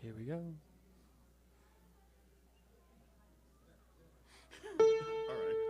Here we go. All right.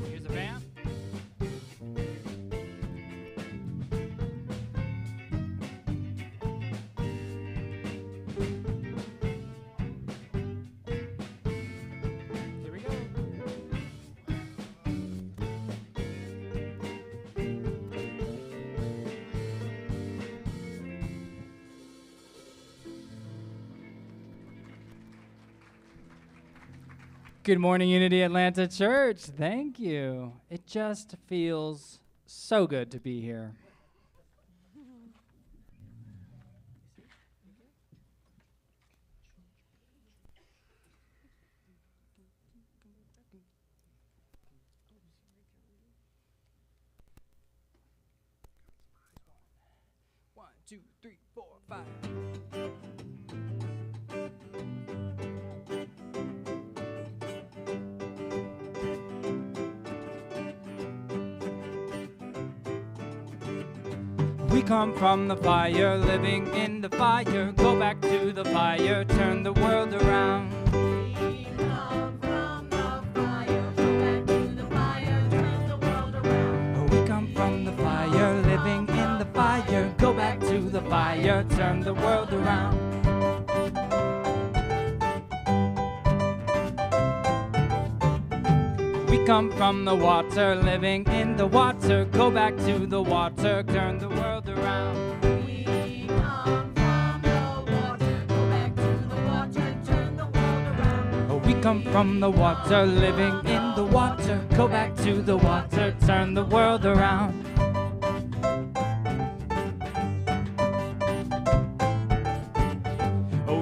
Here's the band. Here we go. Good morning, Unity Atlanta Church. Thank you. It just feels so good to be here. 2, 3, 4, 5. We come from the fire, living in the fire. Go back to the fire, turn the world around. We come from the fire, go back to the fire, turn the world around. We come from the fire, living in the fire. Go back to the fire, turn the world around. We come from the water, living in the water. Go back to the water, turn the world around. We come from the water, go back to the water, turn the world around. We come from the water, living in the water. Go back to the water, turn the world around.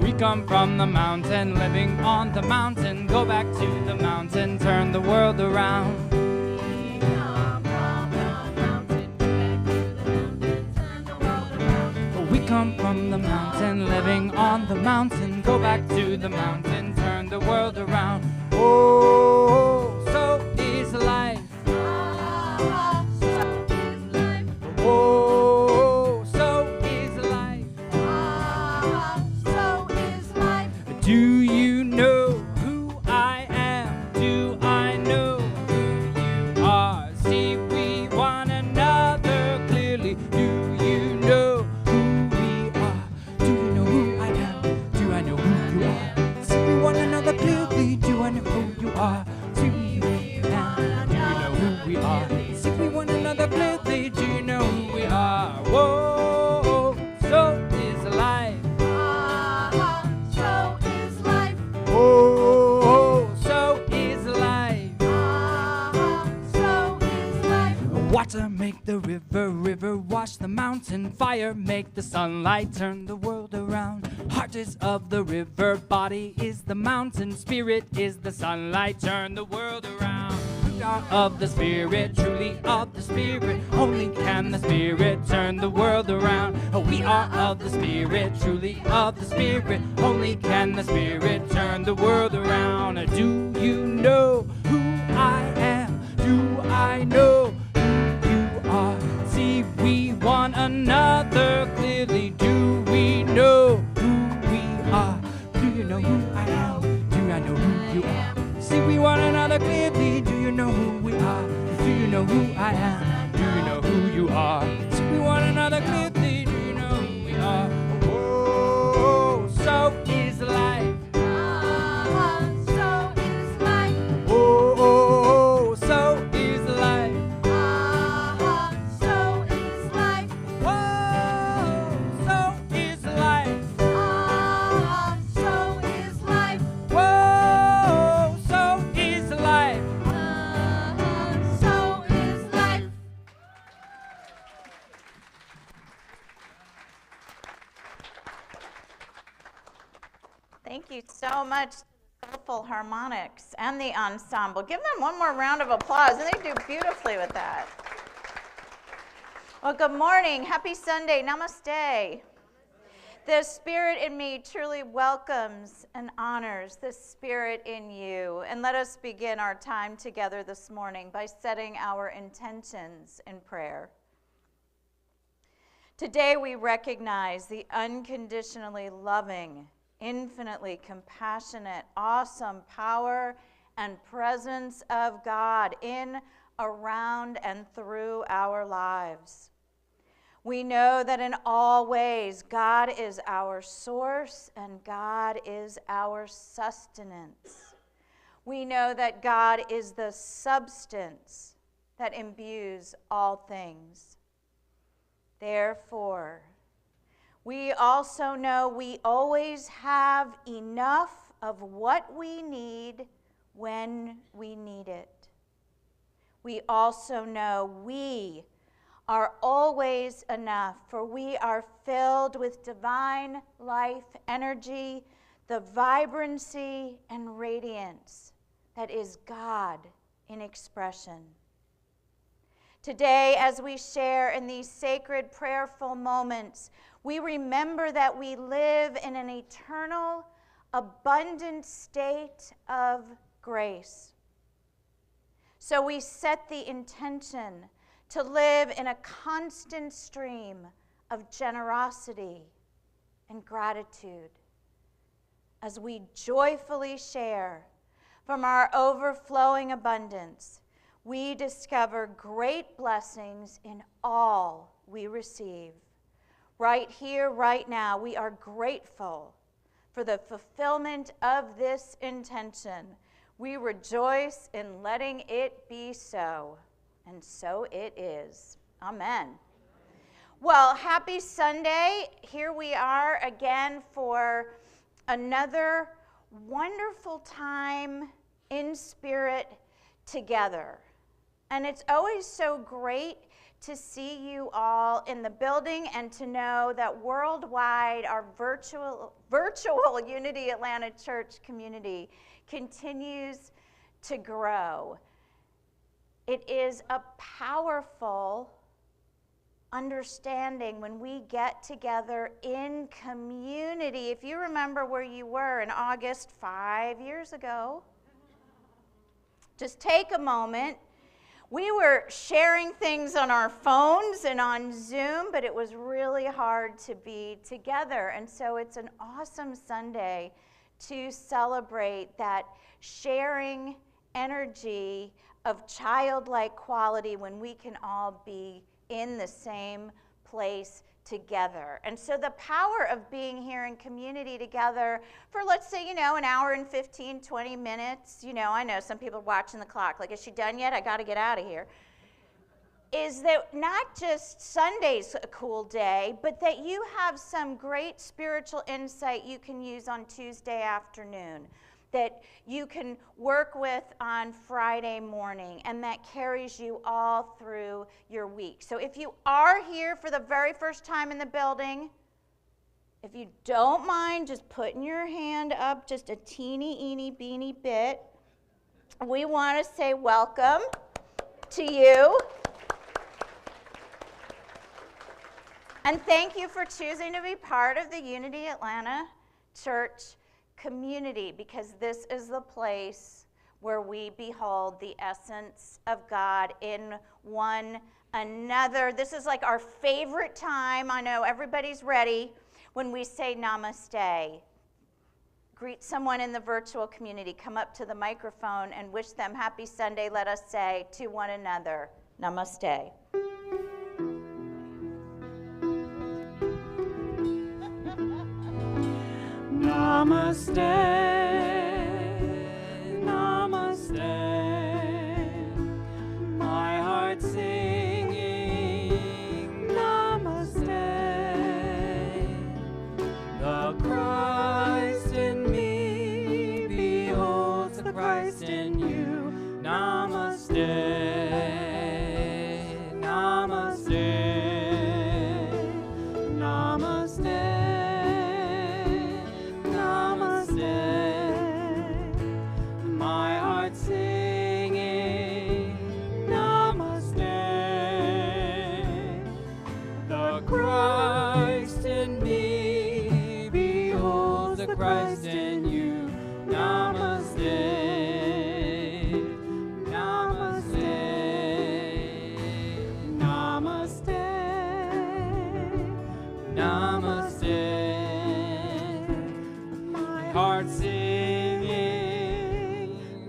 We come from the mountain, living on the mountain. Go back to the mountain, turn the world around. We come from the mountain, go back to the mountain, turn the world around. We come from the mountain, living on the mountain. Go back to the mountain, turn the world around. Oh, so is life. Ah, so is life. Oh, so is life. Ah, so is life. Do you know who I am? Do I know who you are? See we one another clearly. Do you know who we are? Do you know who I am? Do I know who you are? See we one another clearly. Do I know who you are? See we am. Do you know who we are? See we one another clearly. Do you know who we are? Whoa, so is life. Ah, so is life. Oh, so is life. Ah, so is life. Water make the river, river wash the mountain. Fire make the sunlight turn the world around. Heart is of the river, body is the mountain. Spirit is the sunlight, turn the world around. We are of the spirit, truly of the spirit. Only can the spirit turn the world around. We are of the spirit, truly of the spirit. Only can the spirit turn the world around. Do you know who I am? Do I know who you are? See we one another clearly. Do we know who we are? Do you know who I am? Do I know who you are? See we one another clearly. Do you know who we are? Do you know who I am? Do you know who you are? See we one another clearly. Do you know who we are? Oh, so is life. Ah, so is life. Oh, so is life. Ah, so is life. Whoa, so is life. Ah, so is life. Whoa, so is life. Ah, so is life. Thank you so much to the Soulful Harmonics and the ensemble. Give them one more round of applause, and they do beautifully with that. Well, good morning. Happy Sunday. Namaste. The Spirit in me truly welcomes and honors the Spirit in you. And let us begin our time together this morning by setting our intentions in prayer. Today we recognize the unconditionally loving, infinitely compassionate, awesome power and presence of God in, around, and through our lives. We know that in all ways, God is our source and God is our sustenance. We know that God is the substance that imbues all things. Therefore, we also know we always have enough of what we need when we need it. We also know we are always enough, for we are filled with divine life energy, the vibrancy and radiance that is God in expression. Today, as we share in these sacred prayerful moments, we remember that we live in an eternal, abundant state of grace. So we set the intention to live in a constant stream of generosity and gratitude as we joyfully share from our overflowing abundance. We discover great blessings in all we receive. Right here, right now, we are grateful for the fulfillment of this intention. We rejoice in letting it be so, and so it is. Amen. Well, happy Sunday. Here we are again for another wonderful time in spirit together. And it's always so great to see you all in the building and to know that worldwide our virtual Unity Atlanta Church community continues to grow. It is a powerful understanding when we get together in community. If you remember where you were in August 5 years ago, just take a moment. We were sharing things on our phones and on Zoom, but it was really hard to be together. And so it's an awesome Sunday to celebrate that sharing energy of childlike quality when we can all be in the same place together. And so the power of being here in community together for, let's say, an hour and 15, 20 minutes, I know some people are watching the clock, like, is she done yet? I got to get out of here. Is that not just Sunday's a cool day, but that you have some great spiritual insight you can use on Tuesday afternoon, that you can work with on Friday morning, and that carries you all through your week. So if you are here for the very first time in the building, if you don't mind just putting your hand up just a teeny bit, we want to say welcome to you. And thank you for choosing to be part of the Unity Atlanta Church community, because this is the place where we behold the essence of God in one another. This is like our favorite time. I know everybody's ready when we say namaste. Greet someone in the virtual community. Come up to the microphone and wish them happy Sunday. Let us say to one another, namaste. Namaste, namaste, my heart singing, namaste, the Christ in me beholds the Christ in you, namaste, namaste, namaste. Christ in you, namaste, namaste, namaste, namaste, my heart singing,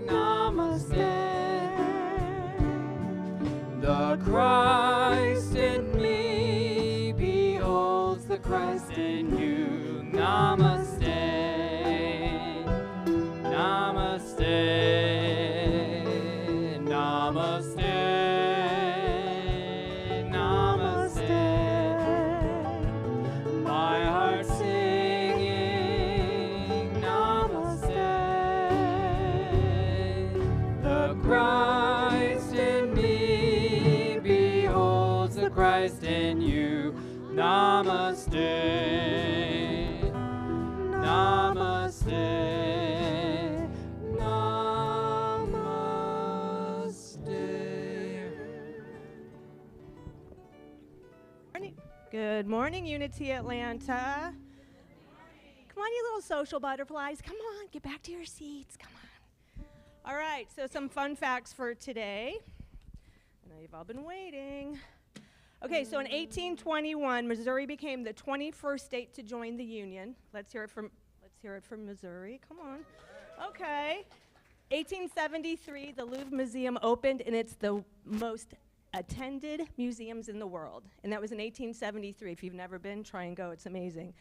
namaste, the Christ in me beholds the Christ in you, namaste. Christ in you, namaste, namaste, namaste. Good morning, Unity Atlanta. Come on, you little social butterflies. Come on, get back to your seats. Come on. All right, so some fun facts for today. I know you've all been waiting. Okay, so in 1821, Missouri became the 21st state to join the Union. Let's hear it from Missouri. Come on. Okay. 1873, the Louvre Museum opened, and it's the most attended museums in the world. And that was in 1873. If you've never been, try and go. It's amazing.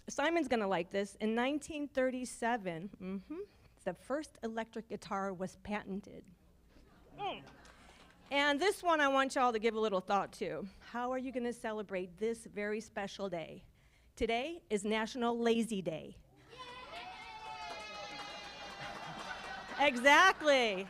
Simon's going to like this. In 1937, the first electric guitar was patented. And this one I want y'all to give a little thought to. How are you going to celebrate this very special day? Today is National Lazy Day. Exactly.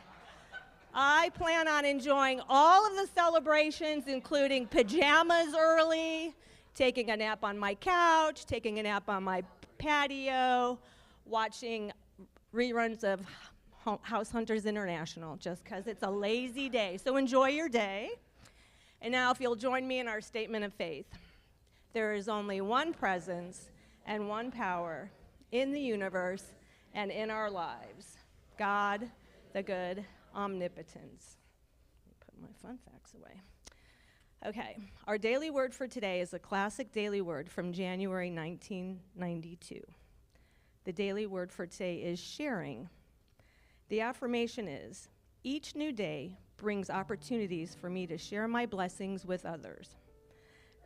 I plan on enjoying all of the celebrations, including pajamas early, taking a nap on my couch, taking a nap on my patio, watching reruns of House Hunters International, just because it's a lazy day. So enjoy your day. And now if you'll join me in our statement of faith. There is only one presence and one power in the universe and in our lives. God, the good omnipotence. Let me put my fun facts away. Okay, our daily word for today is a classic daily word from January 1992. The daily word for today is sharing. The affirmation is, each new day brings opportunities for me to share my blessings with others.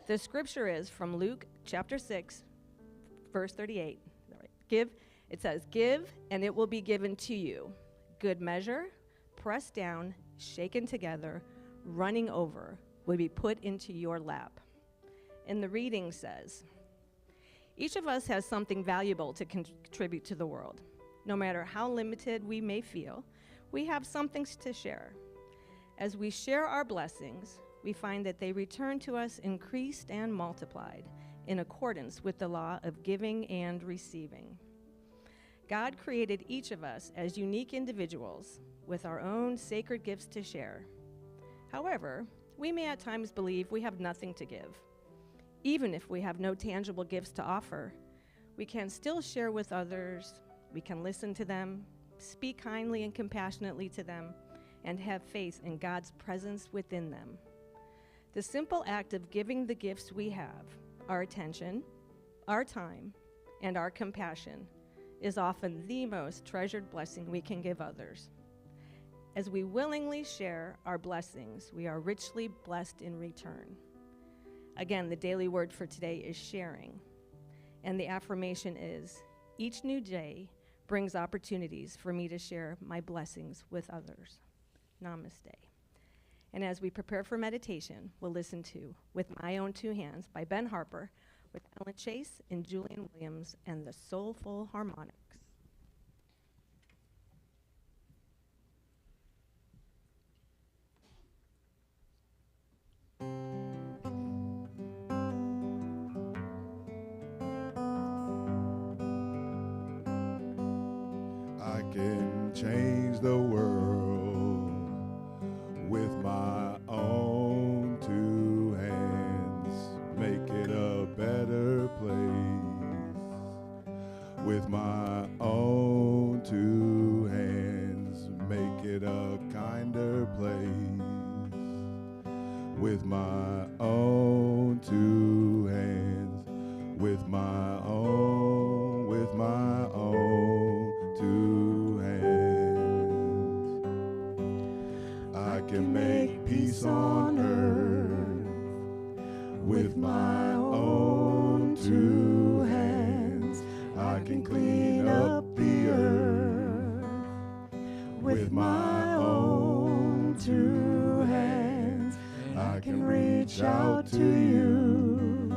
The scripture is from Luke chapter 6, verse 38. It says, give and it will be given to you. Good measure, pressed down, shaken together, running over, will be put into your lap. And the reading says, each of us has something valuable to contribute to the world. No matter how limited we may feel, we have something to share. As we share our blessings, we find that they return to us increased and multiplied in accordance with the law of giving and receiving. God created each of us as unique individuals with our own sacred gifts to share. However, we may at times believe we have nothing to give. Even if we have no tangible gifts to offer, we can still share with others, we can listen to them, speak kindly and compassionately to them, and have faith in God's presence within them. The simple act of giving the gifts we have, our attention, our time, and our compassion, is often the most treasured blessing we can give others. As we willingly share our blessings, we are richly blessed in return. Again, the daily word for today is sharing. And the affirmation is, each new day brings opportunities for me to share my blessings with others. Namaste. And as we prepare for meditation, we'll listen to With My Own Two Hands by Ben Harper, with Ellen Chase and Julian Williams and the Soulful Harmonics. I can change the world with my own two hands, make it a better place. With my own two hands, make it a kinder place. With my own two hands, with my own two hands, I can make peace on earth. With my own two hands, I can clean up the earth. With my own two hands, I can reach out to you.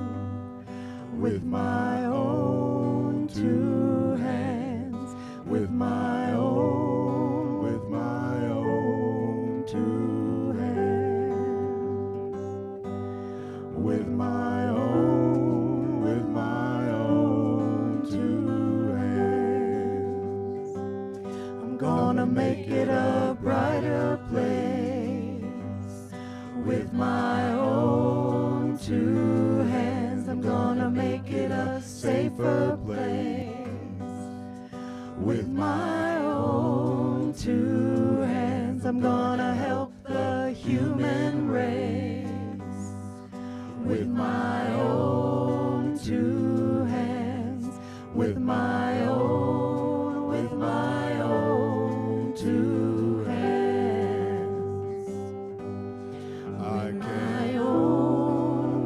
With my own two hands, with my own two hands, with my own two hands, I'm gonna make it a brighter place. With my own two hands, safer place. With my own two hands, I'm gonna help the human race. With my own two hands, with my own two hands. I can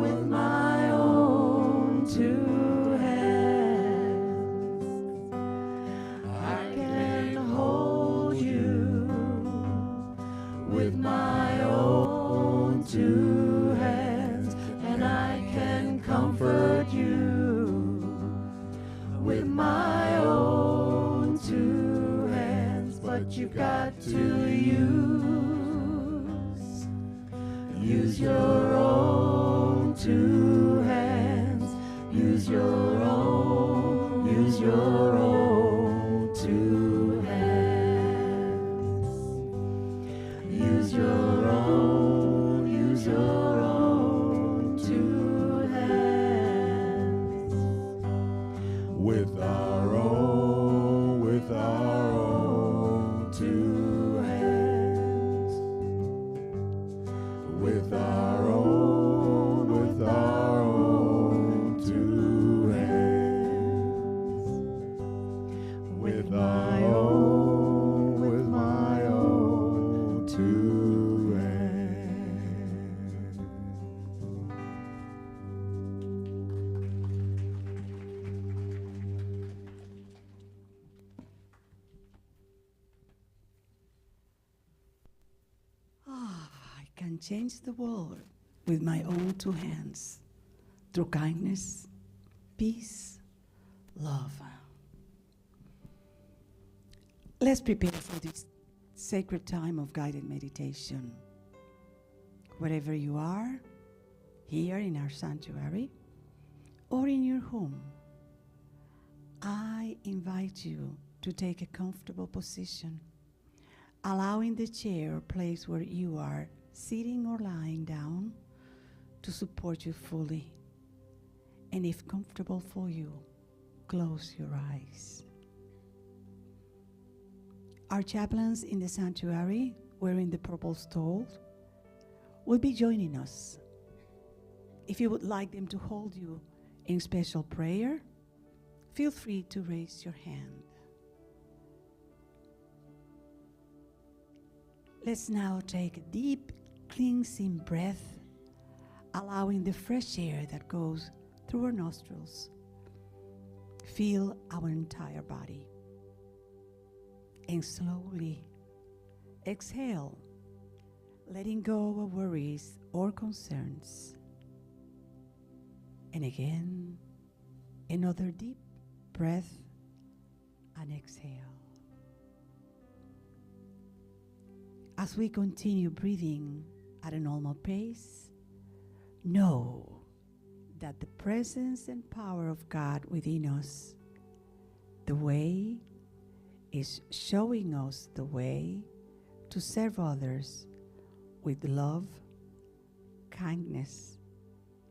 with my own two hands. I can hold you with my own two hands, and I can comfort you with my own two hands. But you've got to use your own two hands. Use your own two hands. Use your own two hands. With our own two hands. With our own two hands. With my own two hands. I can change the world with my own two hands through kindness, peace, love. Let's prepare for this sacred time of guided meditation. Wherever you are, here in our sanctuary or in your home, I invite you to take a comfortable position, allowing the chair or place where you are sitting or lying down to support you fully. And if comfortable for you, close your eyes. Our chaplains in the sanctuary, wearing the purple stole, will be joining us. If you would like them to hold you in special prayer, feel free to raise your hand. Let's now take a deep, cleansing breath, allowing the fresh air that goes through our nostrils fill our entire body. And slowly exhale, letting go of worries or concerns. And again, another deep breath and exhale. As we continue breathing at a normal pace, know that the presence and power of God within us, the way, is showing us the way to serve others with love, kindness,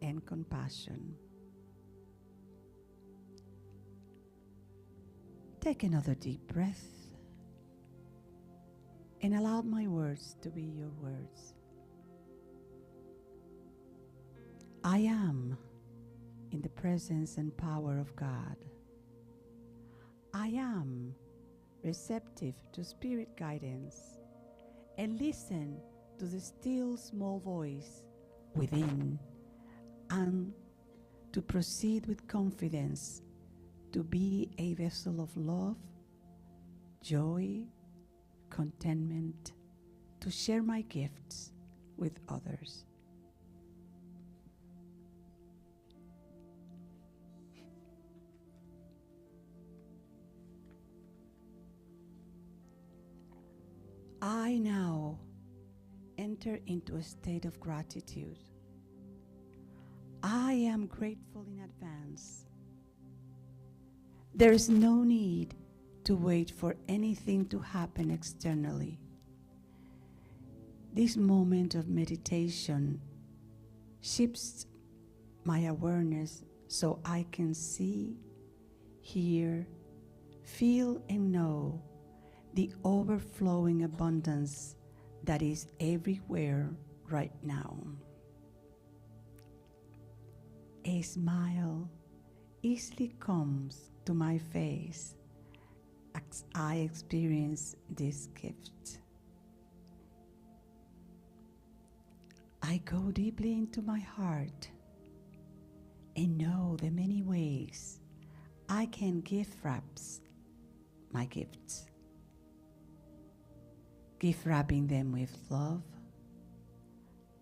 and compassion. Take another deep breath and allow my words to be your words. I am in the presence and power of God. I am receptive to spirit guidance and listen to the still small voice within, and to proceed with confidence to be a vessel of love, joy, contentment, to share my gifts with others. I now enter into a state of gratitude. I am grateful in advance. There is no need to wait for anything to happen externally. This moment of meditation shifts my awareness so I can see hear, feel, and know the overflowing abundance that is everywhere right now. A smile easily comes to my face as I experience this gift. I go deeply into my heart and know the many ways I can gift wraps my gifts. Gift wrapping them with love,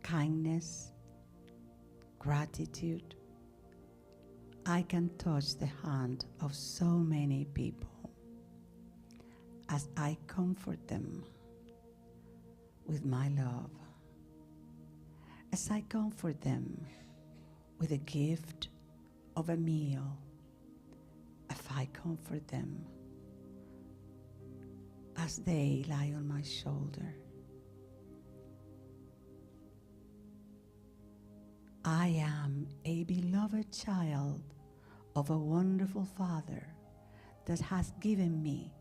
kindness, gratitude. I can touch the hand of so many people as I comfort them with my love, as I comfort them with a gift of a meal, as I comfort them as they lie on my shoulder. I am a beloved child of a wonderful Father that has given me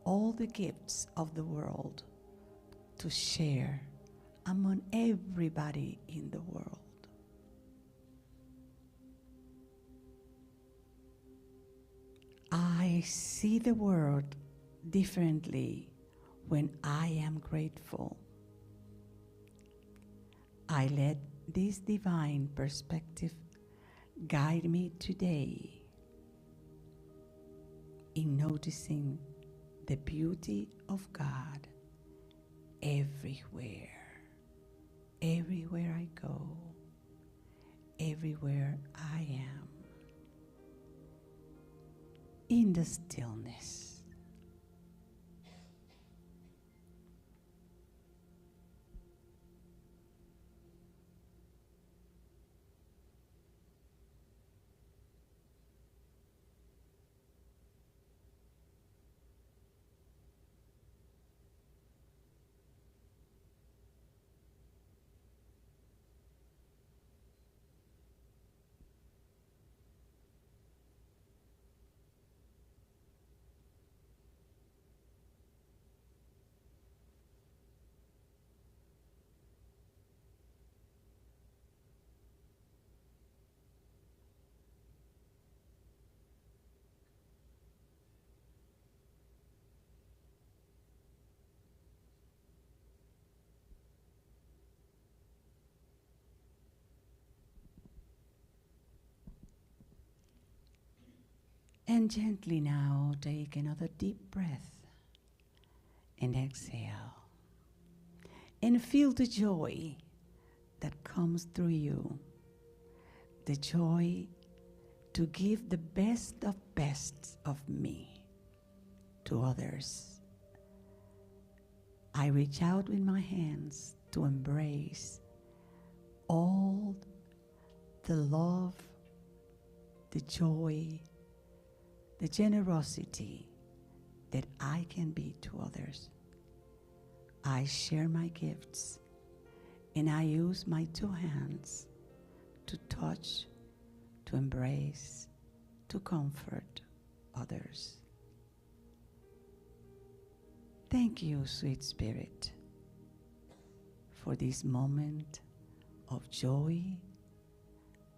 all the gifts of the world to share among everybody in the world. I see the world differently when I am grateful. I let this divine perspective guide me today in noticing the beauty of God everywhere, everywhere I go, everywhere I am, in the stillness. And gently now take another deep breath and exhale. And feel the joy that comes through you. The joy to give the best of me to others. I reach out with my hands to embrace all the love, the joy, the generosity that I can be to others. I share my gifts and I use my two hands to touch, to embrace, to comfort others. Thank you, sweet Spirit, for this moment of joy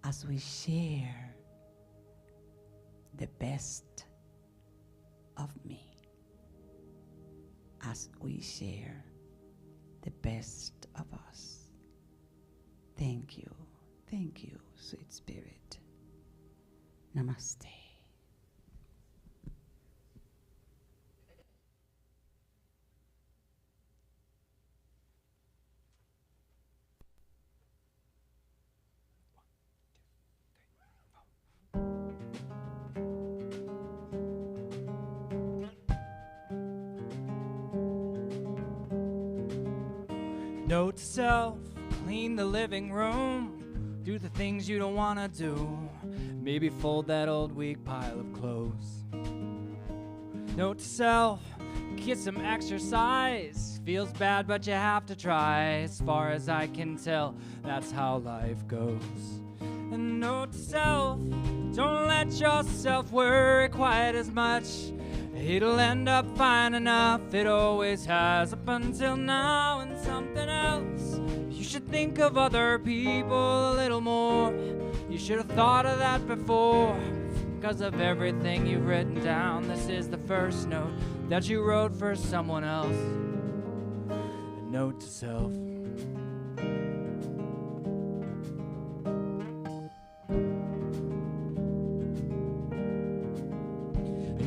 as we share the best of me, as we share the best of us. Thank you, sweet Spirit. Namaste. Note to self, clean the living room, do the things you don't want to do, maybe fold that old weak pile of clothes. Note to self, get some exercise, feels bad but you have to try, as far as I can tell, that's how life goes. And note to self, don't let let yourself worry quite as much. It'll end up fine enough, it always has up until now. And something else, you should think of other people a little more. You should have thought of that before. Because of everything you've written down, this is the first note that you wrote for someone else. A note to self.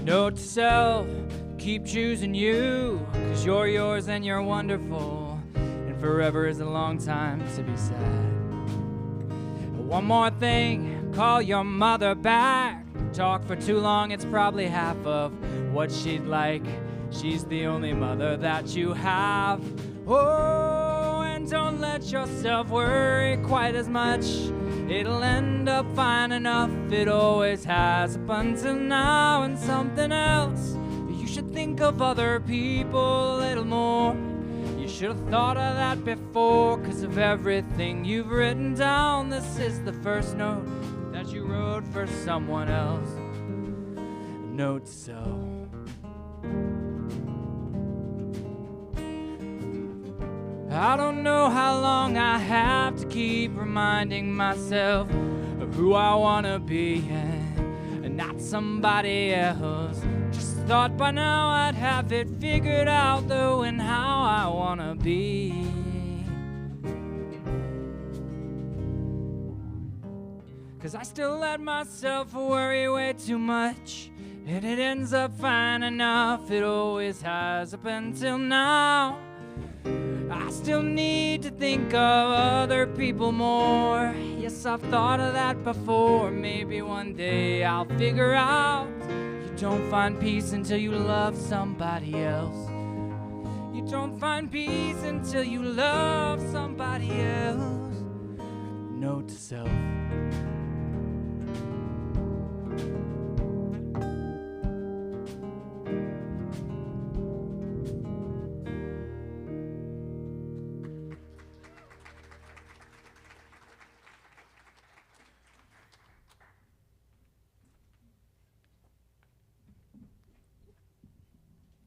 Note to self, keep choosing you, 'cause you're yours and you're wonderful, and forever is a long time to be sad. One more thing, call your mother back. Talk for too long, it's probably half of what she'd like. She's the only mother that you have. Oh, and don't let yourself worry quite as much. It'll end up fine enough, it always has up until now. And something else, you should think of other people a little more. You should have thought of that before, 'cause of everything you've written down. This is the first note that you wrote for someone else. A note to self. I don't know how long I have to keep reminding myself of who I wanna be and not somebody else. Just thought by now I'd have it figured out though, and how I wanna be. 'Cause I still let myself worry way too much, and it ends up fine enough, it always has up until now. I still need to think of other people more. Yes, I've thought of that before. Maybe one day I'll figure out you don't find peace until you love somebody else. You don't find peace until you love somebody else. Note to self.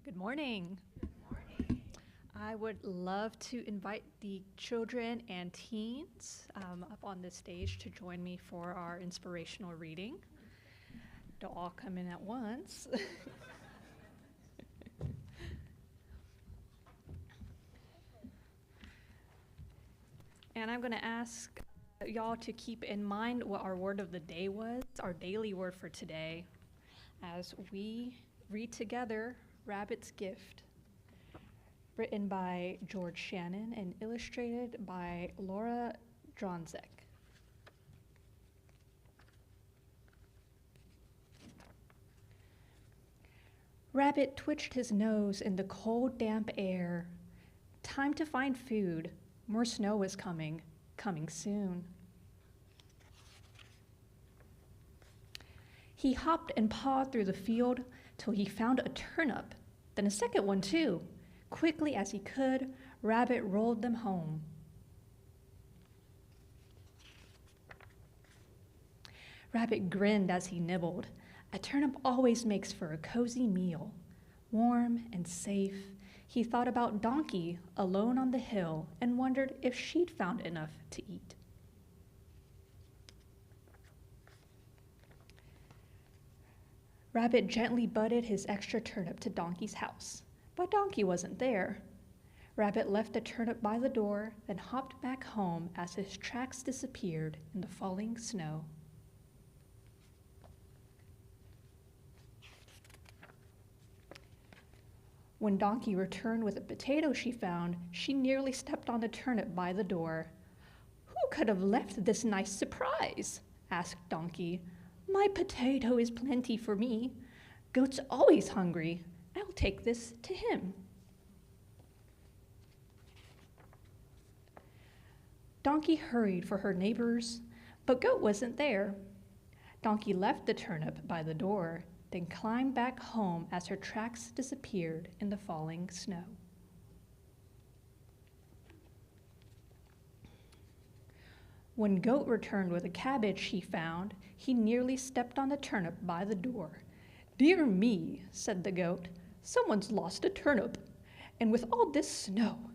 Good morning. I would love to invite the children and teens up on the stage to join me for our inspirational reading. Don't all come in at once. And I'm going to ask y'all to keep in mind what our word of the day was, our daily word for today, as we read together Rabbit's Gift, written by George Shannon and illustrated by Laura Dronzek. Rabbit twitched his nose in the cold, damp air. Time to find food. More snow is coming soon. He hopped and pawed through the field till he found a turnip, then a second one too. Quickly as he could, Rabbit rolled them home. Rabbit grinned as he nibbled. A turnip always makes for a cozy meal. Warm and safe, he thought about Donkey alone on the hill and wondered if she'd found enough to eat. Rabbit gently butted his extra turnip to Donkey's house, but Donkey wasn't there. Rabbit left the turnip by the door, then hopped back home as his tracks disappeared in the falling snow. When Donkey returned with a potato she found, she nearly stepped on the turnip by the door. "Who could have left this nice surprise?" asked Donkey. "My potato is plenty for me. Goat's always hungry. I'll take this to him." Donkey hurried for her neighbors, but Goat wasn't there. Donkey left the turnip by the door, then climbed back home as her tracks disappeared in the falling snow. When Goat returned with a cabbage he found, he nearly stepped on the turnip by the door. "Dear me," said the Goat, "someone's lost a turnip, and with all this snow.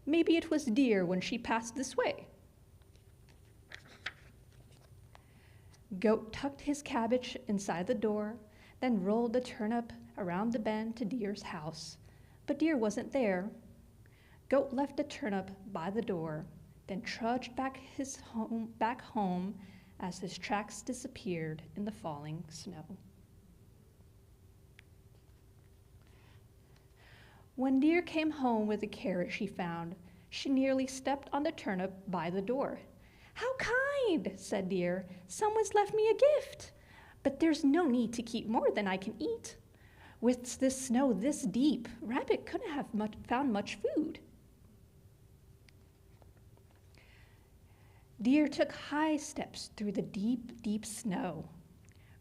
Maybe it was Deer when she passed this way." Goat tucked his cabbage inside the door, then rolled the turnip around the bend to Deer's house. But Deer wasn't there. Goat left the turnip by the door, then trudged back home as his tracks disappeared in the falling snow. When Deer came home with the carrot she found, she nearly stepped on the turnip by the door. "How kind," said Deer. "Someone's left me a gift. But there's no need to keep more than I can eat. With this snow this deep, Rabbit couldn't have found much food." Deer took high steps through the deep, deep snow.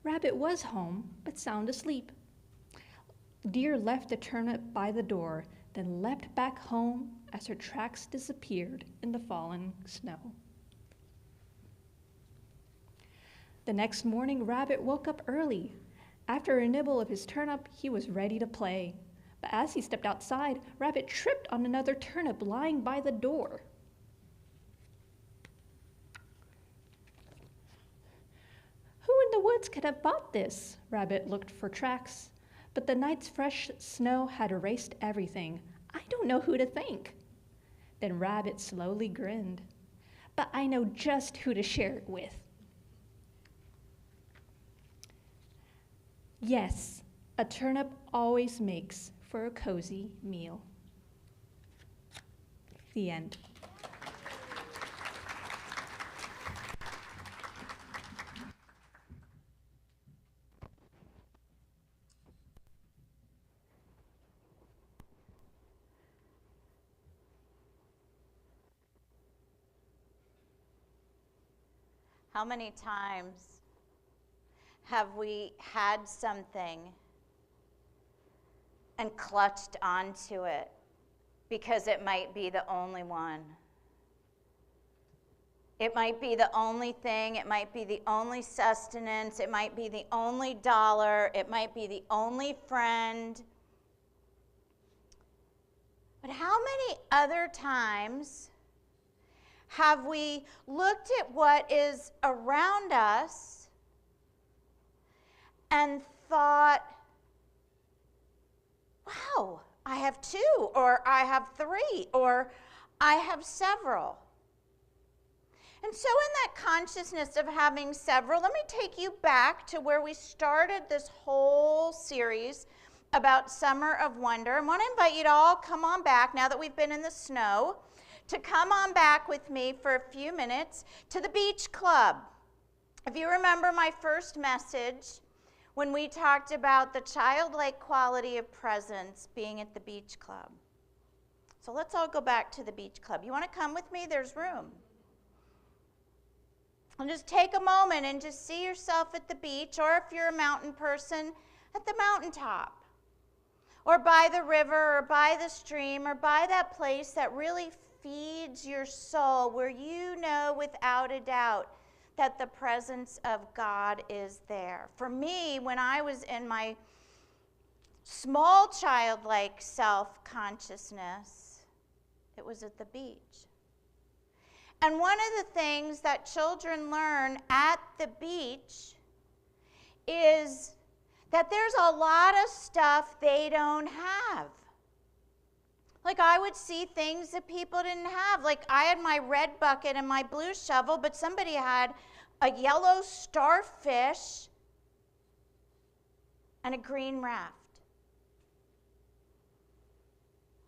Rabbit was home, but sound asleep. Deer left the turnip by the door, then leapt back home as her tracks disappeared in the fallen snow. The next morning, Rabbit woke up early. After a nibble of his turnip, he was ready to play. But as he stepped outside, Rabbit tripped on another turnip lying by the door. Who in the woods could have bought this? Rabbit looked for tracks, but the night's fresh snow had erased everything. "I don't know who to thank." Then Rabbit slowly grinned. "But I know just who to share it with." Yes, a turnip always makes for a cozy meal. The end. How many times have we had something and clutched onto it because it might be the only one? It might be the only thing, it might be the only sustenance, it might be the only dollar, it might be the only friend. But how many other times have we looked at what is around us and thought, wow, I have two, or I have three, or I have several? And so in that consciousness of having several, let me take you back to where we started this whole series about Summer of Wonder. I want to invite you to all come on back, now that we've been in the snow, to come on back with me for a few minutes to the Beach Club. If you remember my first message, when we talked about the childlike quality of presence being at the Beach Club. So let's all go back to the Beach Club. You want to come with me? There's room. And just take a moment and just see yourself at the beach, or if you're a mountain person, at the mountaintop, or by the river, or by the stream, or by that place that really feeds your soul, where you know without a doubt that the presence of God is there. For me, when I was in my small childlike self-consciousness, it was at the beach. And one of the things that children learn at the beach is that there's a lot of stuff they don't have. Like, I would see things that people didn't have. Like, I had my red bucket and my blue shovel, but somebody had a yellow starfish and a green raft.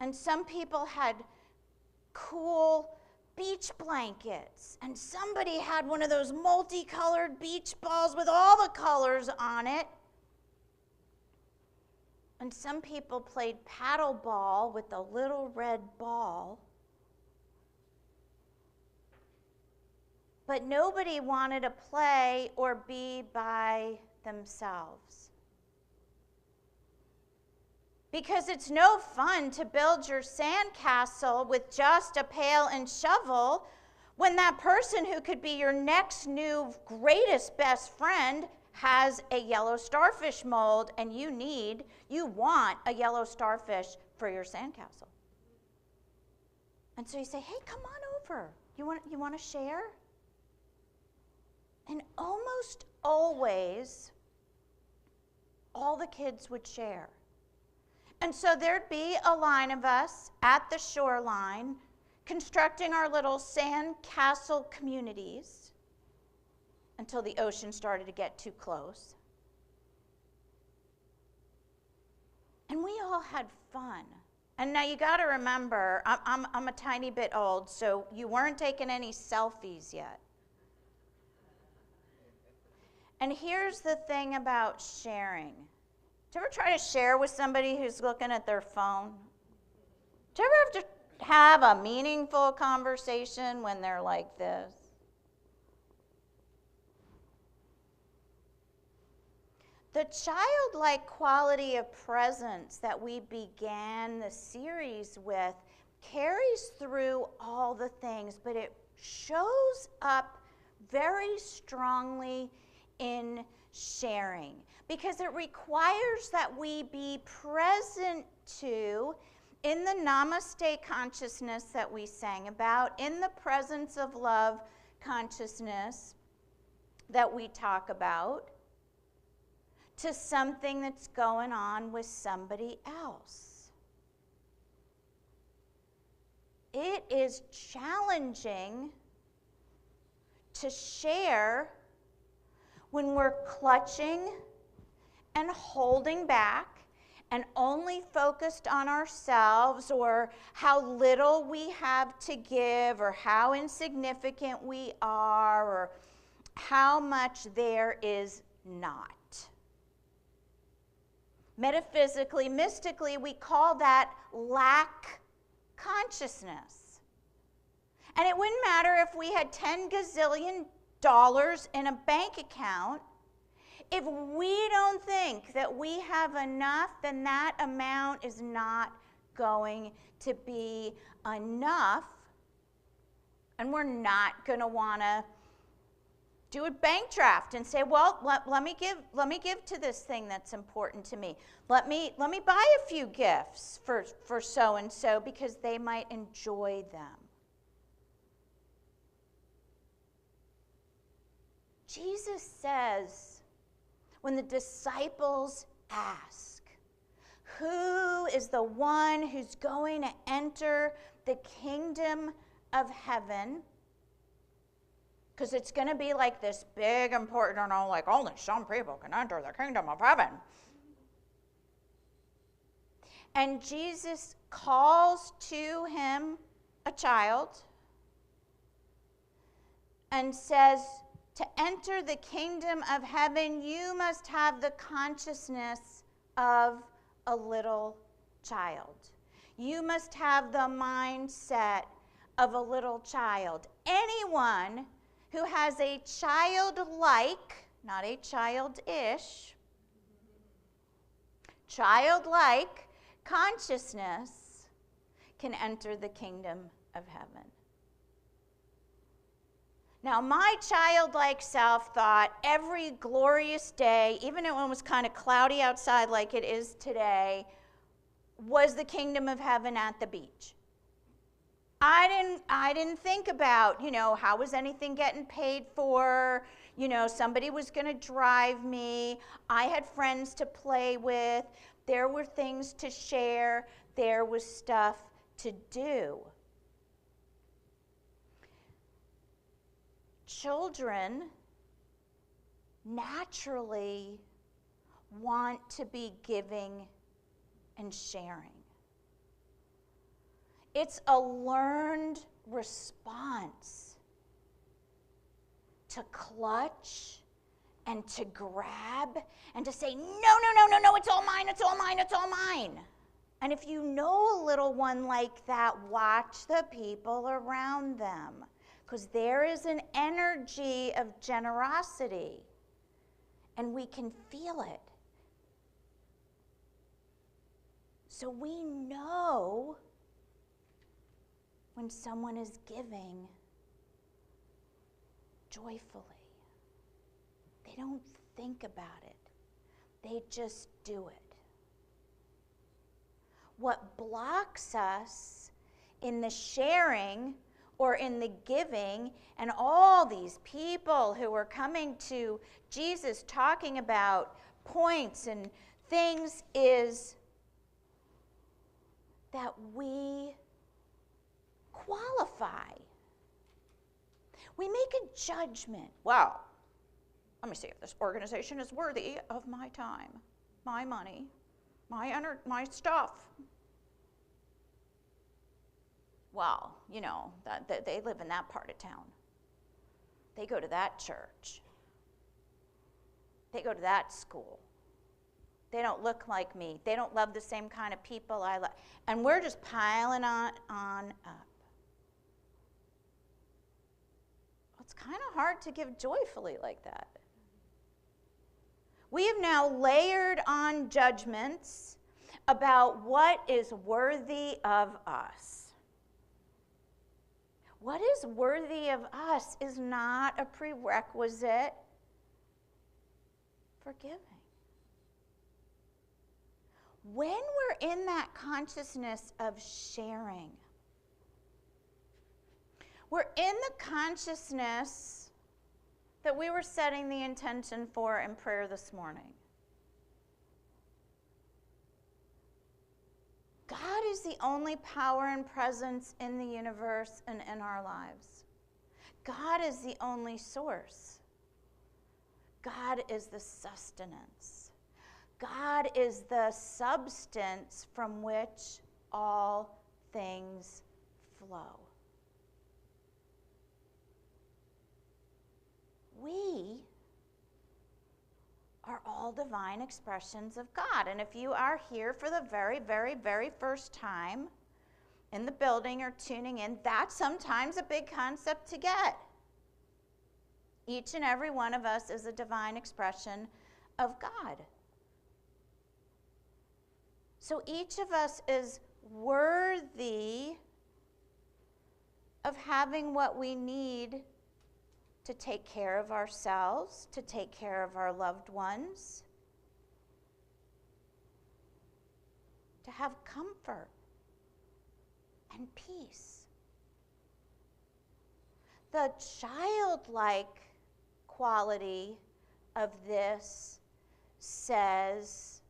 And some people had cool beach blankets, and somebody had one of those multicolored beach balls with all the colors on it. And some people played paddle ball with a little red ball. But nobody wanted to play or be by themselves. Because it's no fun to build your sandcastle with just a pail and shovel When that person who could be your next new greatest best friend has a yellow starfish mold and you want a yellow starfish for your sandcastle. And so you say, hey, come on over. You want to share? And almost always, all the kids would share. And so there'd be a line of us at the shoreline constructing our little sandcastle communities until the ocean started to get too close. And we all had fun. And now you got to remember, I'm a tiny bit old, so you weren't taking any selfies yet. And here's the thing about sharing. Do you ever try to share with somebody who's looking at their phone? Do you ever have to have a meaningful conversation when they're like this? The childlike quality of presence that we began the series with carries through all the things, but it shows up very strongly in sharing because it requires that we be present to, in the Namaste consciousness that we sang about, in the presence of love consciousness that we talk about, to something that's going on with somebody else. It is challenging to share when we're clutching and holding back and only focused on ourselves or how little we have to give or how insignificant we are or how much there is not. Metaphysically, mystically, we call that lack consciousness. And it wouldn't matter if we had $10 gazillion in a bank account. If we don't think that we have enough, then that amount is not going to be enough. And we're not going to want to do a bank draft and say, well, let me give to this thing that's important to me. Let me buy a few gifts for so and so because they might enjoy them. Jesus says, when the disciples ask, who is the one who's going to enter the kingdom of heaven? Because it's going to be like this big, important, like only some people can enter the kingdom of heaven. And Jesus calls to him a child and says, to enter the kingdom of heaven, you must have the consciousness of a little child. You must have the mindset of a little child. Anyone who has a childlike, not a childish, childlike consciousness can enter the kingdom of heaven. Now, my childlike self thought every glorious day, even when it was kind of cloudy outside like it is today, was the kingdom of heaven at the beach. I didn't think about, how was anything getting paid for? Somebody was going to drive me. I had friends to play with. There were things to share. There was stuff to do. Children naturally want to be giving and sharing. It's a learned response to clutch and to grab and to say, no, it's all mine, it's all mine, it's all mine. And if you know a little one like that, watch the people around them, because there is an energy of generosity, and we can feel it. So we know when someone is giving joyfully. They don't think about it. They just do it. What blocks us in the sharing or in the giving, and all these people who are coming to Jesus talking about points and things, is that we qualify. We make a judgment. Well, let me see if this organization is worthy of my time, my money, my stuff. Well, you know, that they live in that part of town. They go to that church. They go to that school. They don't look like me. They don't love the same kind of people I love. And we're just piling on up. It's kind of hard to give joyfully like that. We have now layered on judgments about what is worthy of us. What is worthy of us is not a prerequisite for giving. When we're in that consciousness of sharing, we're in the consciousness that we were setting the intention for in prayer this morning. God is the only power and presence in the universe and in our lives. God is the only source. God is the sustenance. God is the substance from which all things flow. We are all divine expressions of God. And if you are here for the very, very, very first time in the building or tuning in, that's sometimes a big concept to get. Each and every one of us is a divine expression of God. So each of us is worthy of having what we need to take care of ourselves, to take care of our loved ones, to have comfort and peace. The childlike quality of this says,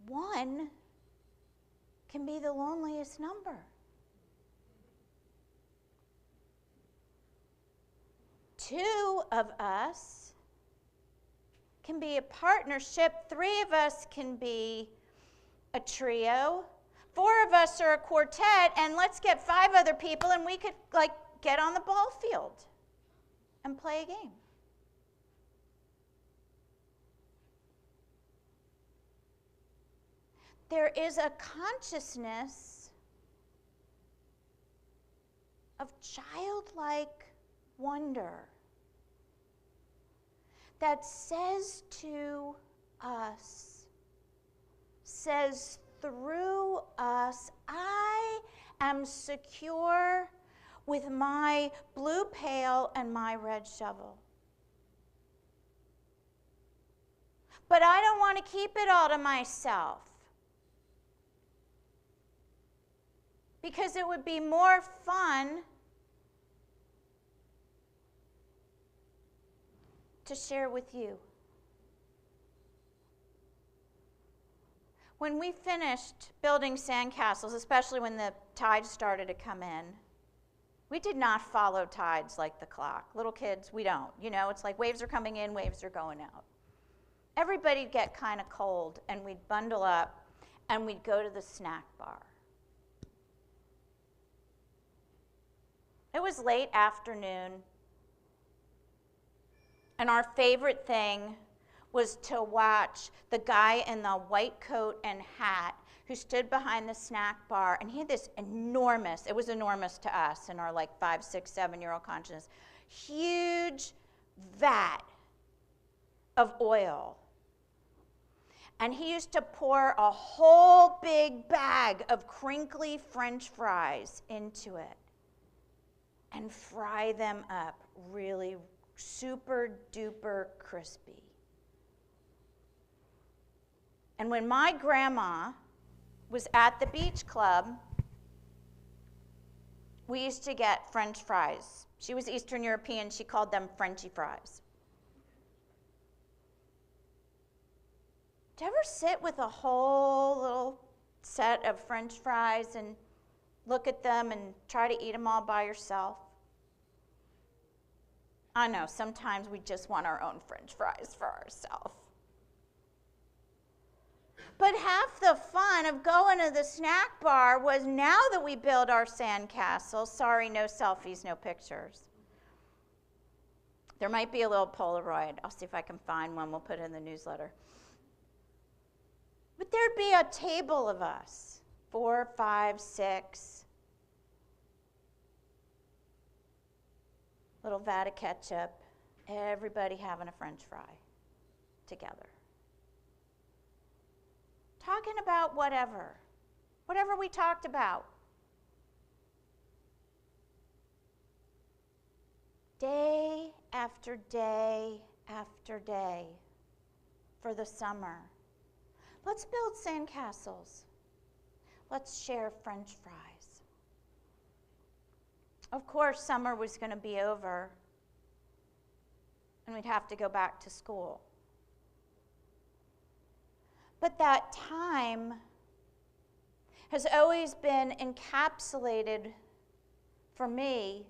one can be the loneliest number. Two of us can be a partnership. Three of us can be a trio. Four of us are a quartet, and let's get 5 other people and we could get on the ball field and play a game. There is a consciousness of childlike wonder that says to us, says through us, I am secure with my blue pail and my red shovel. But I don't want to keep it all to myself, because it would be more fun to share with you. When we finished building sandcastles, especially when the tides started to come in, we did not follow tides like the clock. Little kids, we don't. You know, it's like waves are coming in, waves are going out. Everybody'd get kind of cold, and we'd bundle up, and we'd go to the snack bar. It was late afternoon, and our favorite thing was to watch the guy in the white coat and hat who stood behind the snack bar, and he had this enormous, it was enormous to us in our 5, 6, 7-year-old consciousness, huge vat of oil. And he used to pour a whole big bag of crinkly French fries into it. and fry them up really super duper crispy. And when my grandma was at the beach club, we used to get French fries. She was Eastern European, she called them Frenchy fries. Do you ever sit with a whole little set of French fries and look at them and try to eat them all by yourself? I know, sometimes we just want our own French fries for ourselves. But half the fun of going to the snack bar was, now that we build our sandcastle, sorry, no selfies, no pictures. There might be a little Polaroid. I'll see if I can find one. We'll put it in the newsletter. But there'd be a table of us, 4, 5, 6. Little vat of ketchup, everybody having a French fry together. Talking about whatever we talked about. Day after day after day for the summer. Let's build sandcastles. Let's share French fries. Of course, summer was going to be over, and we'd have to go back to school. But that time has always been encapsulated for me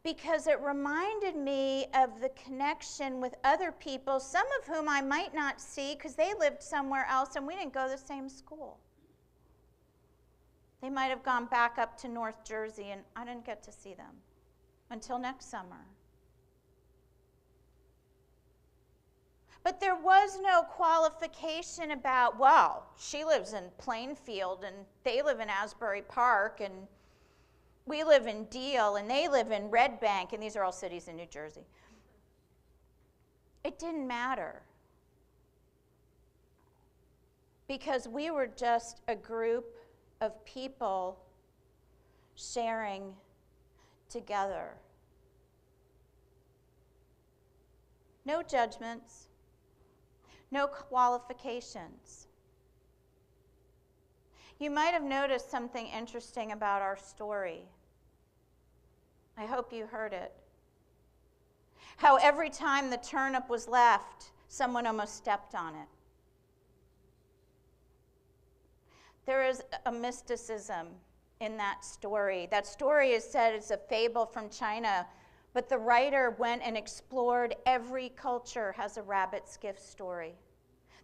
because it reminded me of the connection with other people, some of whom I might not see because they lived somewhere else and we didn't go to the same school. They might have gone back up to North Jersey and I didn't get to see them until next summer. But there was no qualification about, well, she lives in Plainfield and they live in Asbury Park and we live in Deal and they live in Red Bank, and these are all cities in New Jersey. It didn't matter because we were just a group of people sharing together. No judgments. No qualifications. You might have noticed something interesting about our story. I hope you heard it. How every time the turnip was left, someone almost stepped on it. There is a mysticism in that story. That story is said it's a fable from China, but the writer went and explored every culture has a rabbit's gift story.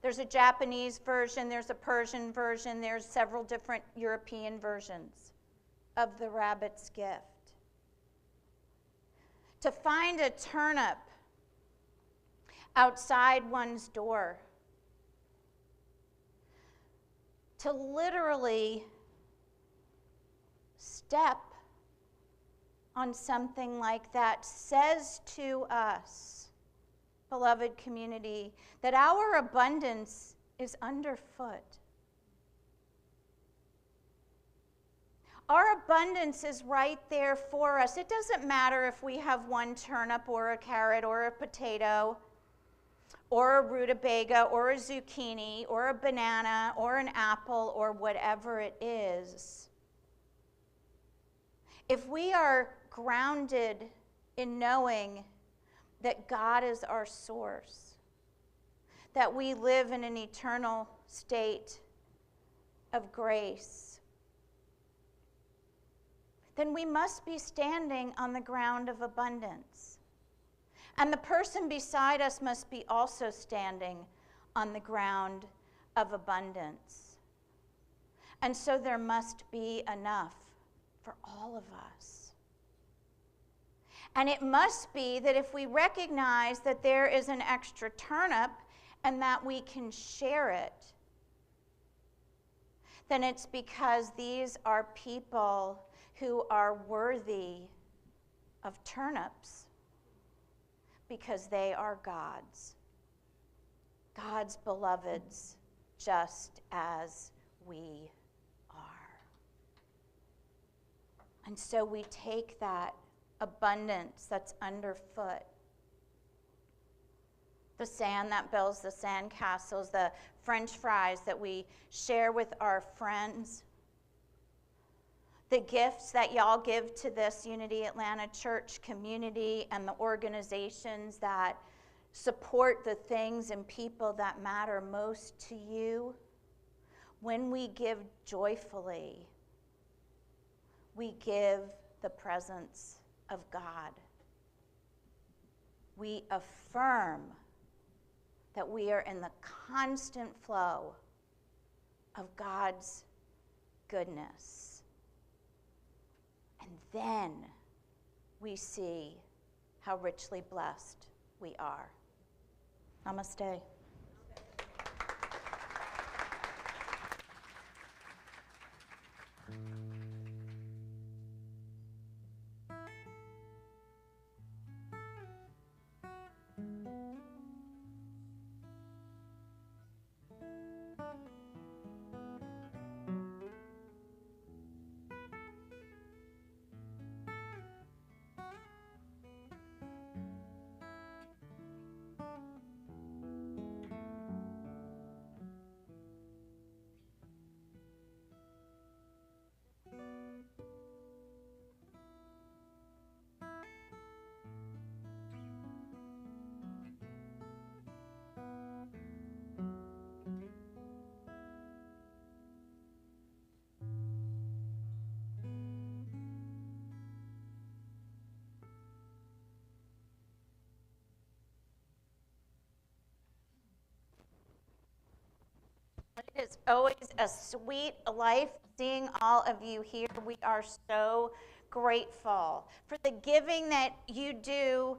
There's a Japanese version, there's a Persian version, there's several different European versions of the rabbit's gift. To find a turnip outside one's door, to literally step on something like that says to us, beloved community, that our abundance is underfoot. Our abundance is right there for us. It doesn't matter if we have one turnip or a carrot or a potato or a rutabaga or a zucchini or a banana or an apple or whatever it is. If we are grounded in knowing that God is our source, that we live in an eternal state of grace, then we must be standing on the ground of abundance. And the person beside us must be also standing on the ground of abundance. And so there must be enough for all of us. And it must be that if we recognize that there is an extra turnip and that we can share it, then it's because these are people who are worthy of turnips because they are God's beloveds, just as we are. And so we take that abundance that's underfoot, the sand that builds the sand castles, the French fries that we share with our friends, the gifts that y'all give to this Unity Atlanta Church community and the organizations that support the things and people that matter most to you. When we give joyfully, we give the presence of God. We affirm that we are in the constant flow of God's goodness. And then we see how richly blessed we are. Namaste. It is always a sweet life seeing all of you here. We are so grateful for the giving that you do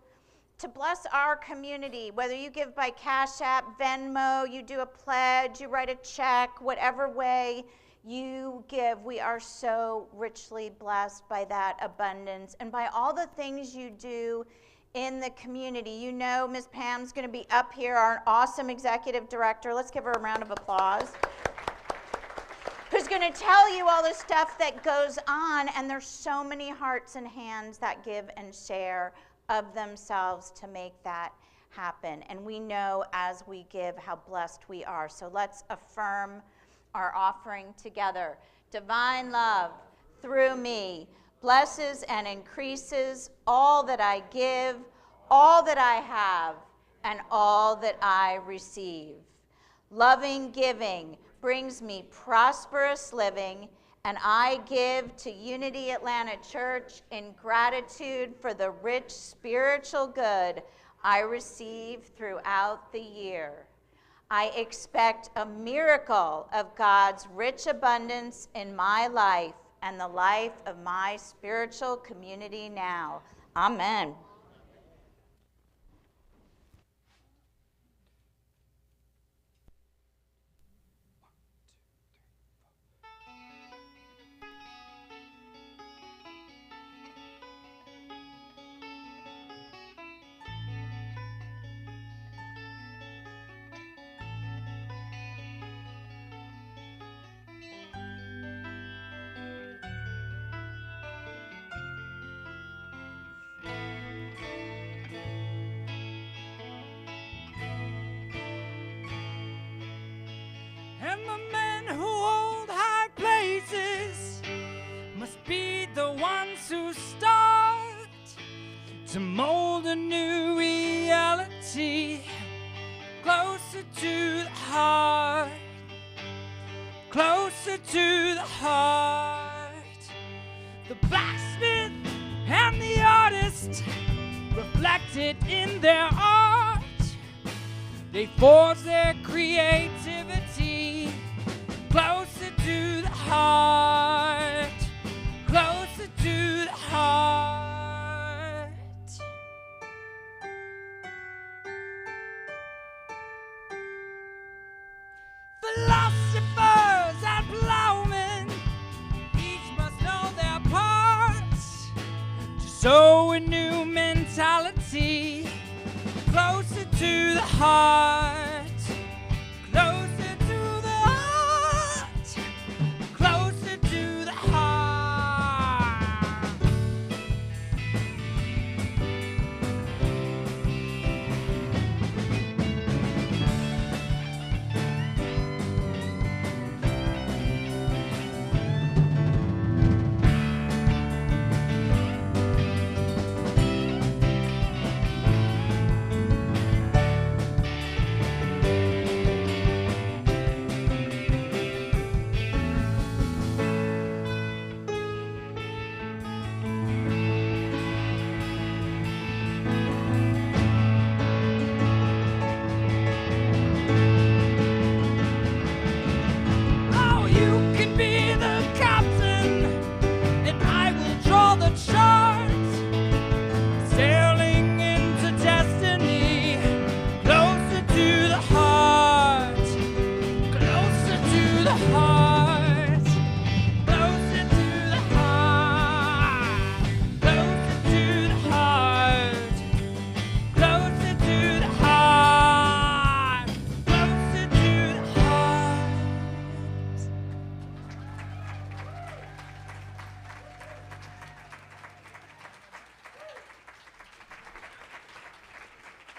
to bless our community, whether you give by Cash App, Venmo, you do a pledge, you write a check, whatever way you give. We are so richly blessed by that abundance and by all the things you do in the community. You know, Ms. Pam's going to be up here, our awesome executive director. Let's give her a round of applause. Who's going to tell you all the stuff that goes on, and there's so many hearts and hands that give and share of themselves to make that happen. And we know as we give how blessed we are. So let's affirm our offering together. Divine love through me blesses and increases all that I give, all that I have, and all that I receive. Loving giving brings me prosperous living, and I give to Unity Atlanta Church in gratitude for the rich spiritual good I receive throughout the year. I expect a miracle of God's rich abundance in my life and the life of my spiritual community now. Amen. And the men who hold high places must be the ones who start to mold a new reality closer to the heart, closer to the heart. The blacksmith and the artist reflected in their art. They forge their creativity closer to the heart, closer to the heart. Philosophers and plowmen each must know their parts to sow a new mentality closer to the heart, closer to the heart, closer to the heart.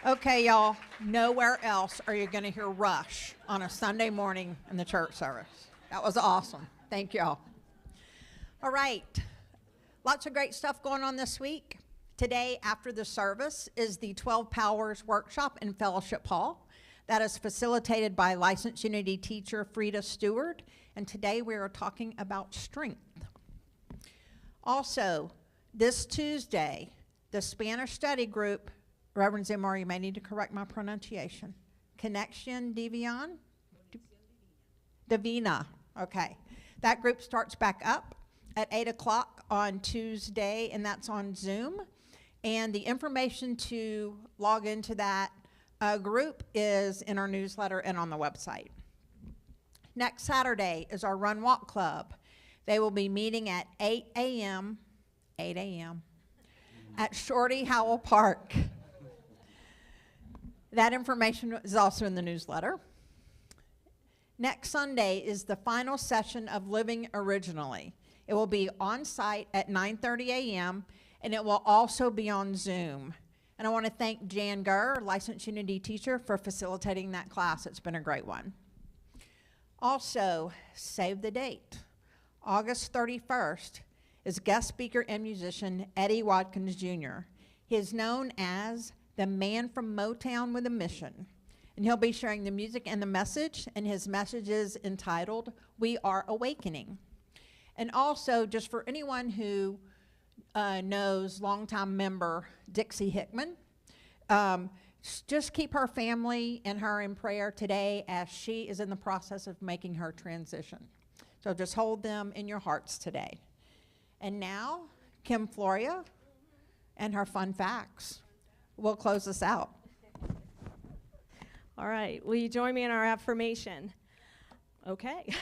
Okay, y'all, nowhere else are you going to hear Rush on a Sunday morning in the church service. That was awesome. Thank y'all. All right, lots of great stuff going on this week. Today, after the service, is the 12 Powers Workshop in Fellowship Hall. That is facilitated by licensed Unity teacher Frida Stewart, and today we are talking about strength. Also, this Tuesday, the Spanish study group, Reverend Zimmer, you may need to correct my pronunciation. Connection Divina? Divina, okay. That group starts back up at 8 o'clock on Tuesday, and that's on Zoom. And the information to log into that group is in our newsletter and on the website. Next Saturday is our Run Walk Club. They will be meeting at 8 a.m. at Shorty Howell Park. That information is also in the newsletter. Next Sunday is the final session of Living Originally. It will be on site at 9:30 a.m. and it will also be on Zoom. And I want to thank Jan Gurr, licensed Unity teacher, for facilitating that class. It's been a great one. Also, save the date. August 31st is guest speaker and musician Eddie Watkins Jr. He is known as the man from Motown with a mission. And he'll be sharing the music and the message, and his message is entitled, We Are Awakening. And also, just for anyone who knows longtime member Dixie Hickman, just keep her family and her in prayer today as she is in the process of making her transition. So just hold them in your hearts today. And now, Kim Floria and her fun facts will close us out. All right, will you join me in our affirmation? Okay,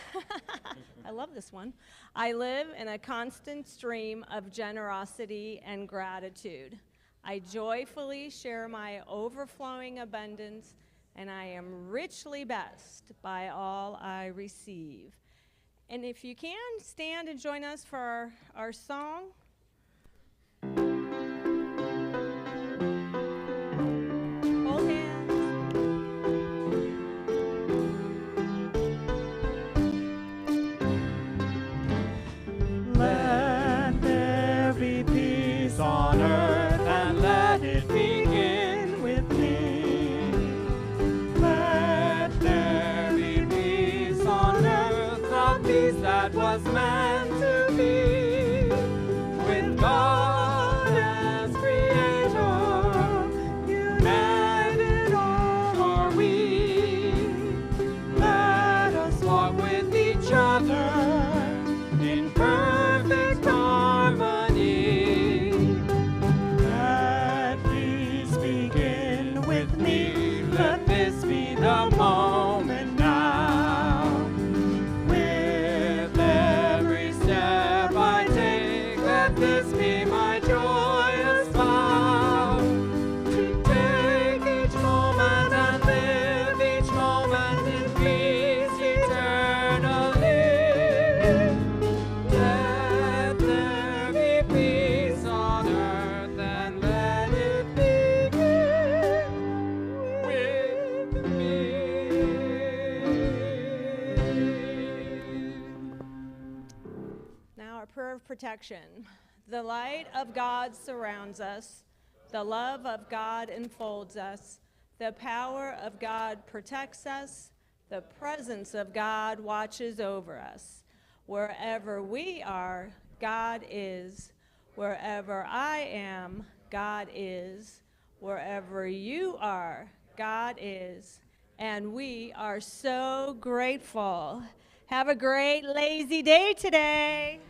I love this one. I live in a constant stream of generosity and gratitude. I joyfully share my overflowing abundance, and I am richly blessed by all I receive. And if you can, stand and join us for our song. Hold hands. Let there be peace on earth, and let it begin with me. Let there be peace on earth, the peace that was meant to be. With God as creator, united all are we. Let us walk with each other in perfect harmony. Let peace begin with me. Let this be the moment now. With every step I take, let this be my joyous vow. To take each moment and live each moment in peace eternally. Let there be peace on earth, and let it begin with me. Now our prayer of protection. The light of God surrounds us. The love of God enfolds us. The power of God protects us. The presence of God watches over us. Wherever we are, God is. Wherever I am, God is. Wherever you are, God is. And we are so grateful. Have a great lazy day today.